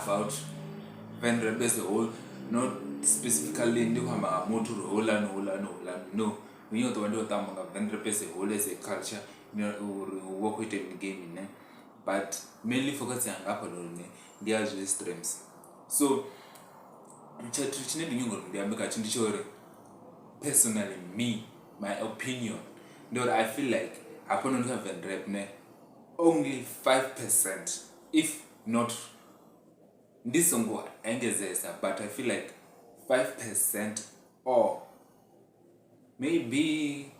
about Venrep as a whole, not specifically in the motor Holland, no. We know the one of Venrep as a whole as a culture, or work with them in gaming, but mainly focusing on upon their streams. So, personally, me, my opinion, that I feel like upon Venrep, only 5%, if not this song but I feel like 5% or maybe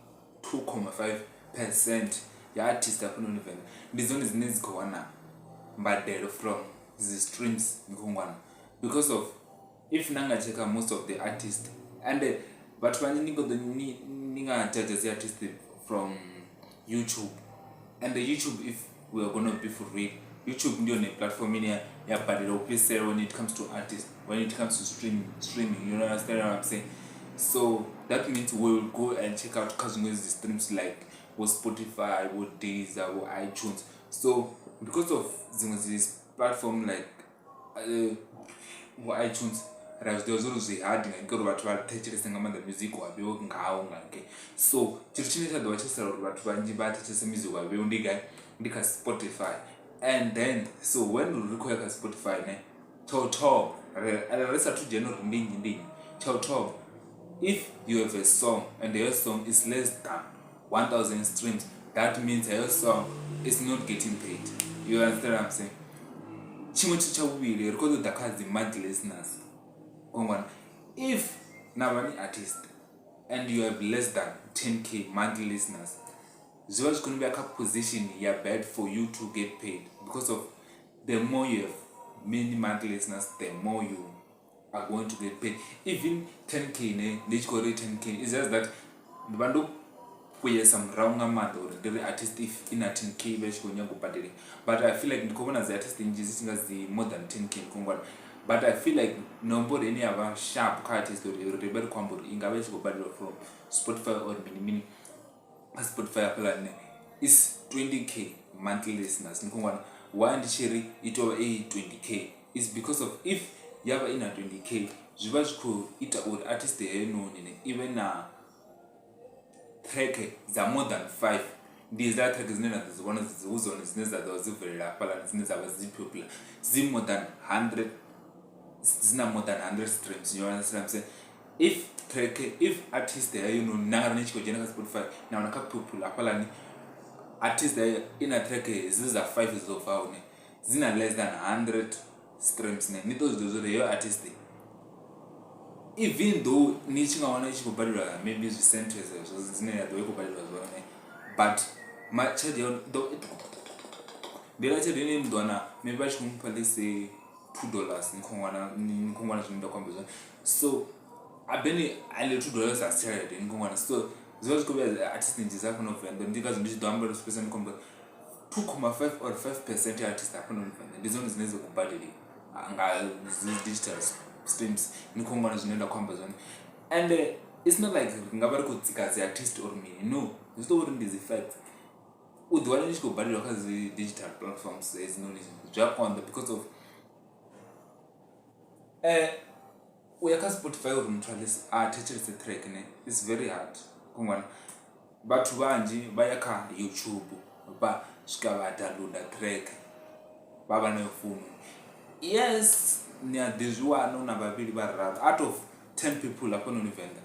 2.5% the artist upon event. This one is needs go on but from the streams because of if nanga check most of the artists and but when you go the ninga judges the artist from YouTube and the YouTube, if we are gonna be for real, YouTube ndio ni platform ya badala pesa when it comes to artists, when it comes to streaming, you understand what I'm saying? So that means we'll go and check out the streams like with Spotify, with Deezer, with iTunes. So because of this platform like with iTunes, there's always hard and go to the music or be so music Spotify. And then so when we require Spotify if you have a song and your song is less than 1,000 streams, that means your song is not getting paid. You understand what I'm saying? Record the monthly listeners. If now an artist and you have less than 10k monthly listeners, there's going to be a position here bad for you to get paid because of the more you have many monthly listeners, the more you are going to get paid. Even 10k, 10k, it's just that the bando we some wrong amount or the artist if in a 10k, but I feel like the common as the artist in Jesus has the more than 10k. But I feel like nobody any of our sharp artists or the rebel combo in Gavage go battle from Spotify or mini Spotify plan is 20k monthly listeners. One cherry it over 20k is because of if you have in a 20k, Jivaj could eat a artist they know even a track is more than 5. These are tracks is one of the who's on his nest that was very popular. Zim more than 100. It's not more than 100 streams. You understand what I'm saying? If artists there, now Spotify, now a couple people artists there in a track is 5 years of our zina less than 100 streams. Those are your artists. Even though niche maybe recent but my child maybe I should say $2 so I've been a little $2 as charity in Kongwana. So those could be the artist in Japan of and because this number of percent 2.5 or 5% artist happen on this one is never badly and digital streams in Kongwana is never comparison. And it's not like Ngabara could take as the artist or me. No, it's not what this effect. With one is go badly because the digital platforms there is no reason to jump on because of we are Spotify or Mutualis teachers a track it's very hard. But Wanji Bayaka YouTube but Skava download a track Baba no phone. Yes, near this one no out of 10 people upon an event.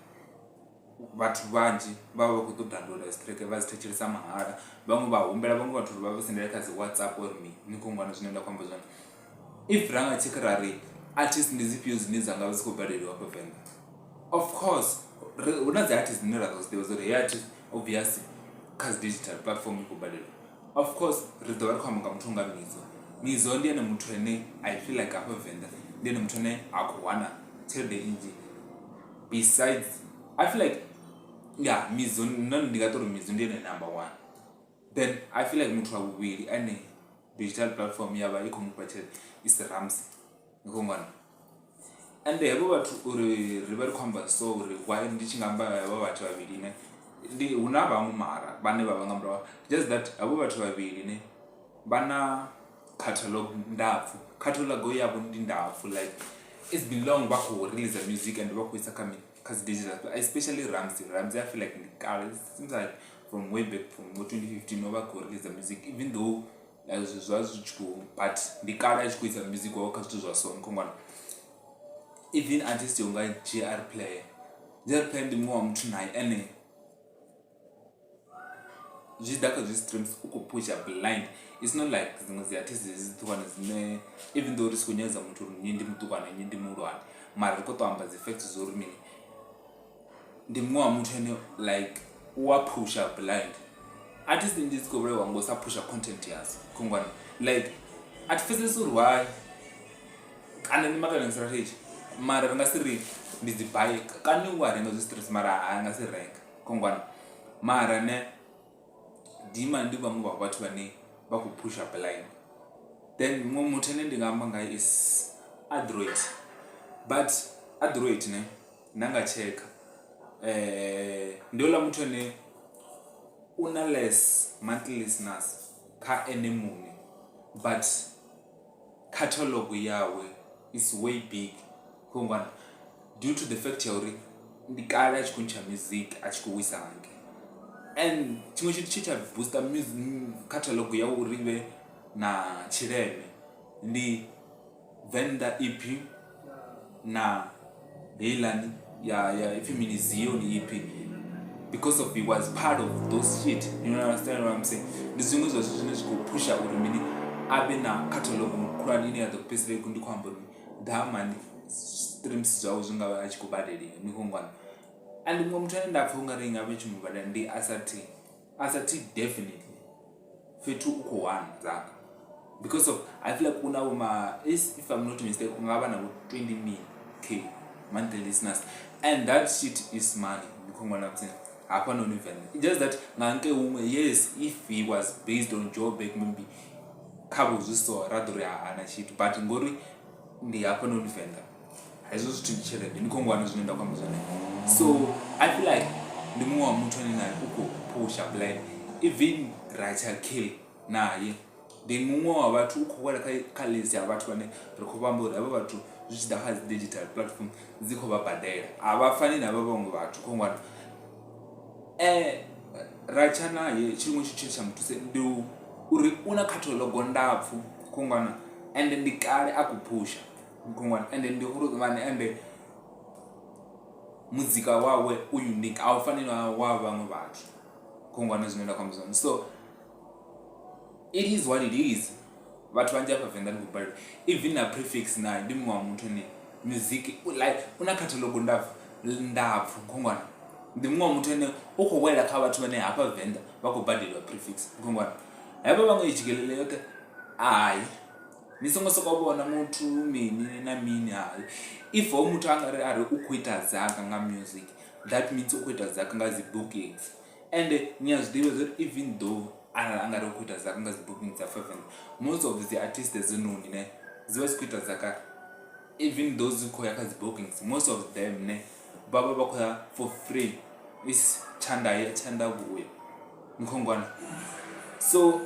But Wanji Baba could download a track as teachers some hard. Bamba Umbera Bongo to Baba send as WhatsApp or me. Nikongan is never conversation. If Ranga Chikarari artists in the ZPUs needs and I was go buried up of them. Of course, one of the artists in there was a reality, obviously, because digital platform go buried. Of course, the welcome Gamtunga Mizo only and Mutrene, I feel like a vendor. Then Mutone, Akuana, tell the Inji. Besides, I feel like, yeah, Mizo, none negator Mizundi number 1. Then I feel like Mutra will any digital platform, yeah, but you come is the Ramsey. And the about river combat so why reaching number about to a the Unaba Mara, Baneva, just that about to a Bana catalog ndapfu catalog yavo ndi ndapfu like it's been long vha khou release music and vha khou isa kha digital, especially Ramsey I feel like it seems like from way back from 2015 vha khou release music even though zwa zwithu but ndi kale tshi khou isa music wa kha zwithu zwa song khongwana even artist yonga GR Player ndi muṅwe muthu naye ene zwi daka zwi streams uko pusha blind. It's not like zingwe dzi artists ziṱukwana dzine even though ri si khou nyadza muthu uri nyi ndi muṱukwana nyi ndi muhulwane mara ri khou tou amba dzi facts zwo uri mini ndi muṅwe wa muthu ene like wa pusha blind. Artist ndi dzi khou vhulaiwa ngo sa pusha content yazo khongwana like at first uri why kana ni marketing strategy mara ri nga si ri ndi dzi buy kana u renga zwi streams mara a nga si renga khongwana mara ne dima ndi vhaṅwe vha vhathu vhane vha khou pusha blind. Then muṅwe muthu ane ndi nga amba ngaye is Android but Android ne na nga cheka ndi ola muthu ane una less monthly listeners kha ene muṅwe but catalog yawe is way big khongwana due to the fact ya uri ndi kale a tshi khou ntsha music a tshi khou wisa hanke and tshiṅwe tshithu tshe tsha booster music catalog ya uri vhe na tshileme ndi Venda EP na Heilani ya if mini Zion EP because of he was part of those shit, you understand what I'm saying? Ndi zwiṅwe zwa zwithu zwine zwi khou pusha uri mini abe na catalog khulwane ine ya ḓo fhedzisela ndi khou amba uri damani streams zwawe zwi nga vha a tshi khou badeliwa ni khongwana and muṅwe muthu ane nda pfha ungari nga vhe tshi mu badela ndi Asati definitely fethu u khou wana dzaka because of I feel like una uma is if I'm not mistaken ungaba na 20k monthly listeners and that shit is money nikhongwana mthini hapha no even just that nganke umwe yes if he was based on Joburg maybe khabo zwiso rather ana shit but ngori ndi hapha no even haizo zwithu tshelede nikhongwana zwine nda kwamba zwone so I feel like ndi muṅwe wa muthu ane naye uko pusha blind even Rachel Kill naye ndi muṅwe wa vhathu u khou wela kha list ya vhathu vhane ri khou vhamba uri havha vhathu zwi tshi ḓa kha dzi digital platform dzi khou vha badela a vha fani na vha vhaṅwe vhathu khongwana Rachel naye tshiṅwe tshithu tsha muthu ndi uri una catalog ndapfu khongwana and ndi kale a khou pusha khongwana and ndi uri mane and muzika wawe u unique a u fani na wa vhaṅwe vhathu khongwana zwine nda kwamba zwone so it is what it is. Vhathu vhanzhi hafha Venḓa ndi khou balelwa even na prefix naye ndi muṅwe wa muthu ane music like una catalog ndapfu khongwana ndi muṅwe wa muthu ane u khou wela kha vhathu vhane hafha Venḓa vha khou badeliwa prefix khongwana havha vhaṅwe i tshikelele yoṱhe ai ni songo sokou vhona muthu mini na mini hai if ho muthu angari ari u khou ita dzaka nga music that means u khou ita dzaka nga dzi bookings and ni a zwi ḓivha zwa even though angari u khou ita dzaka nga dzi bookings dza 500 most of the artists zinoni ne ziva dzi khou ita dzaka even those who khou ya kha dzi bookings most of them ne vha khou ya for free is chanda vhuya nikhongwana so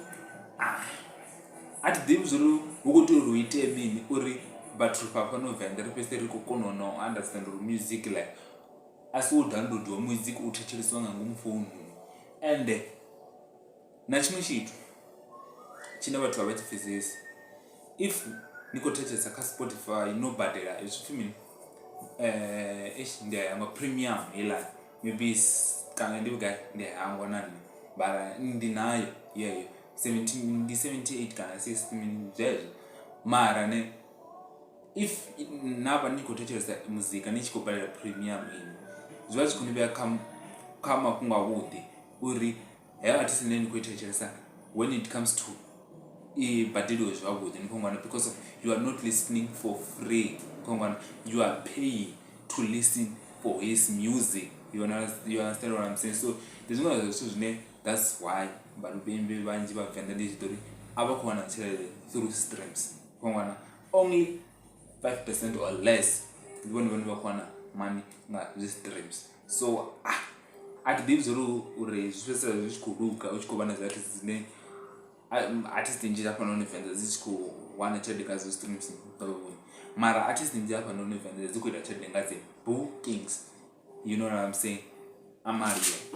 at ḓivhi zuri hu khou tea uri hu itee mini uri vhathu fhafha no Venḓa ri fhedzisele ri khou kona no understand uri music like a si u downloadiwa music u thetshelesiwa nga ngomu foununi and na tshiṅwe tshithu tshine vhathu vha vha tshi pfhesesi if ni khou thetshelesa kha Spotify no badela hezwi pfhi mini ndi hangwa premium heiḽani maybe kana ndi vhugai ndi hangwa nani bara ndi nayo yeyo 78 kana 60 zwezwo mara ne if navha ni khou thetshelesa muzika ni tshi khou badela premium ini zwi vha zwi khou ni vhea kha mafhungo avhuḓi uri heyo artist ine ni khou thetshelesa when it comes to I badeliwe zwavhuḓi ni khongwana because of you are not listening for free khongwana you are paying to listen for his music you understand what I'm saying so there's no other zwine that's why vhalupembe vhanzhi vha Venḓa ndi tshitori a vha khou wana tshelede through streams khongwana only 5% or less ndi vhone vhane vha khou wana money nga zwi streams so a ti ḓivhi zwo uri zwi fhedzisela zwi tshi khou luka u tshi khou vha na dzi artists dzine artist nje hapa nonivhenza dzichikuwana tshelede nga zvi streams mara artist nje hapa nonivhenza dzikuita tshelede nga dzi bookings, you know what I'm saying, amaria